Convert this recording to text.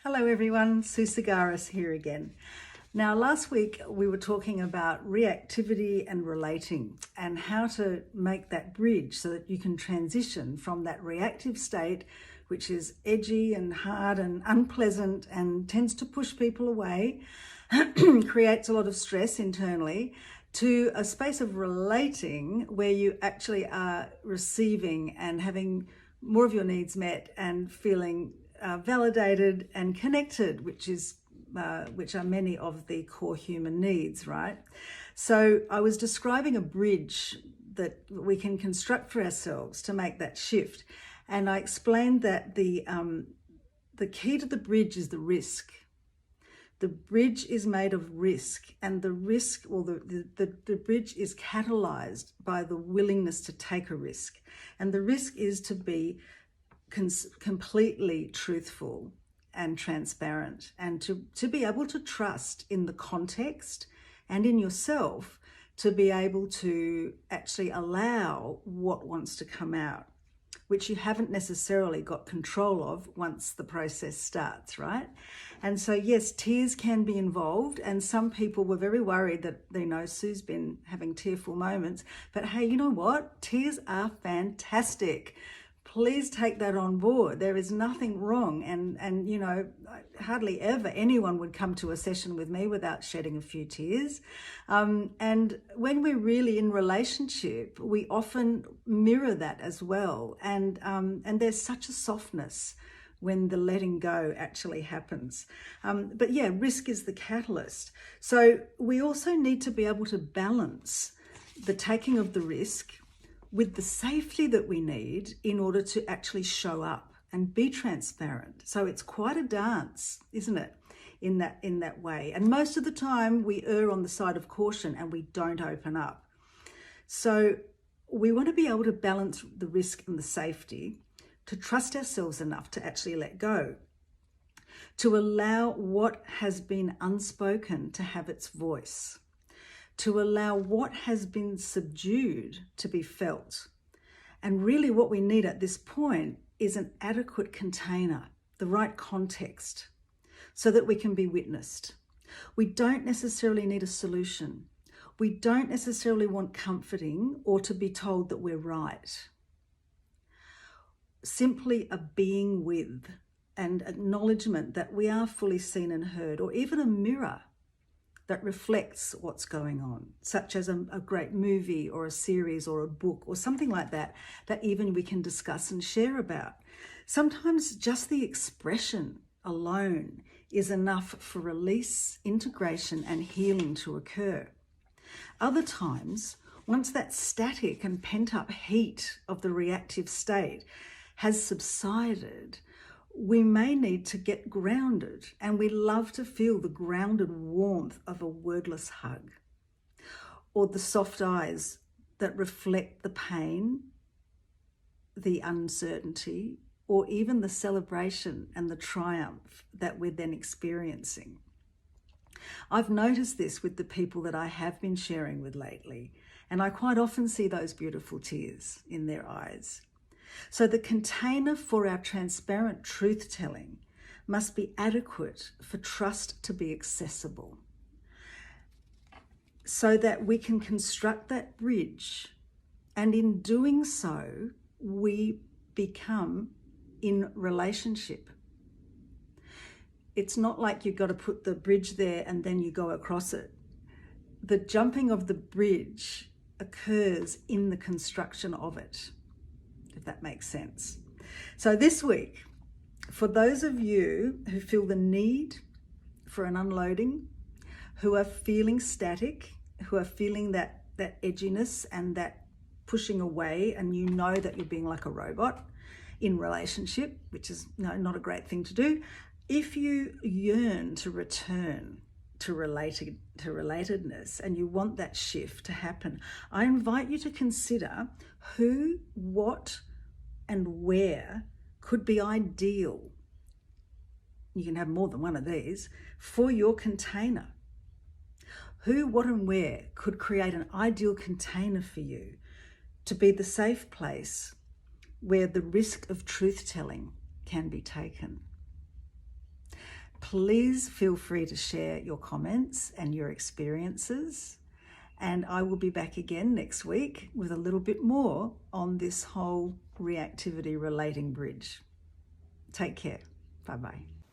Hello everyone, Sue Sagaris here again. Now last week we were talking about reactivity and relating and how to make that bridge so that you can transition from that reactive state, which is edgy and hard and unpleasant and tends to push people away, creates a lot of stress internally, to a space of relating where you actually are receiving and having more of your needs met and feeling validated and connected, which are many of the core human needs, right? So I was describing a bridge that we can construct for ourselves to make that shift, and I explained that the key to the bridge is the risk. The bridge is made of risk, and the risk, or the bridge is catalyzed by the willingness to take a risk, and the risk is to be completely truthful and transparent, and to be able to trust in the context and in yourself to be able to actually allow what wants to come out, which you haven't necessarily got control of once the process starts, right? And so yes, tears can be involved, and some people were very worried that, Sue's been having tearful moments, but hey, you know what? Tears are fantastic. Please take that on board. There is nothing wrong. And hardly ever anyone would come to a session with me without shedding a few tears. And when we're really in relationship, we often mirror that as well. And there's such a softness when the letting go actually happens. But yeah, risk is the catalyst. So we also need to be able to balance the taking of the risk with the safety that we need in order to actually show up and be transparent. So it's quite a dance, isn't it, in that way? And most of the time we err on the side of caution and we don't open up. So we want to be able to balance the risk and the safety, to trust ourselves enough to actually let go, to allow what has been unspoken to have its voice, to allow what has been subdued to be felt. And really what we need at this point is an adequate container, the right context, so that we can be witnessed. We don't necessarily need a solution. We don't necessarily want comforting or to be told that we're right. Simply a being with and acknowledgement that we are fully seen and heard, or even a mirror that reflects what's going on, such as a great movie or a series or a book or something like that, that even we can discuss and share about. Sometimes just the expression alone is enough for release, integration, and healing to occur. Other times, once that static and pent-up heat of the reactive state has subsided, we may need to get grounded, and we love to feel the grounded warmth of a wordless hug, or the soft eyes that reflect the pain, the uncertainty, or even the celebration and the triumph that we're then experiencing. I've noticed this with the people that I have been sharing with lately, and I quite often see those beautiful tears in their eyes. So the container for our transparent truth-telling must be adequate for trust to be accessible, so that we can construct that bridge, and in doing so, we become in relationship. It's not like you've got to put the bridge there and then you go across it. The jumping of the bridge occurs in the construction of it, if that makes sense. So this week, for those of you who feel the need for an unloading, who are feeling static, who are feeling that edginess and that pushing away, and you know that you're being like a robot in relationship, which is not a great thing to do. If you yearn to return to relatedness and you want that shift to happen, I invite you to consider who, what, and where could be ideal. You can have more than one of these for your container. Who, what, and where could create an ideal container for you to be the safe place where the risk of truth-telling can be taken. please feel free to share your comments and your experiences. And I will be back again next week with a little bit more on this whole reactivity relating bridge. Take care. Bye-bye.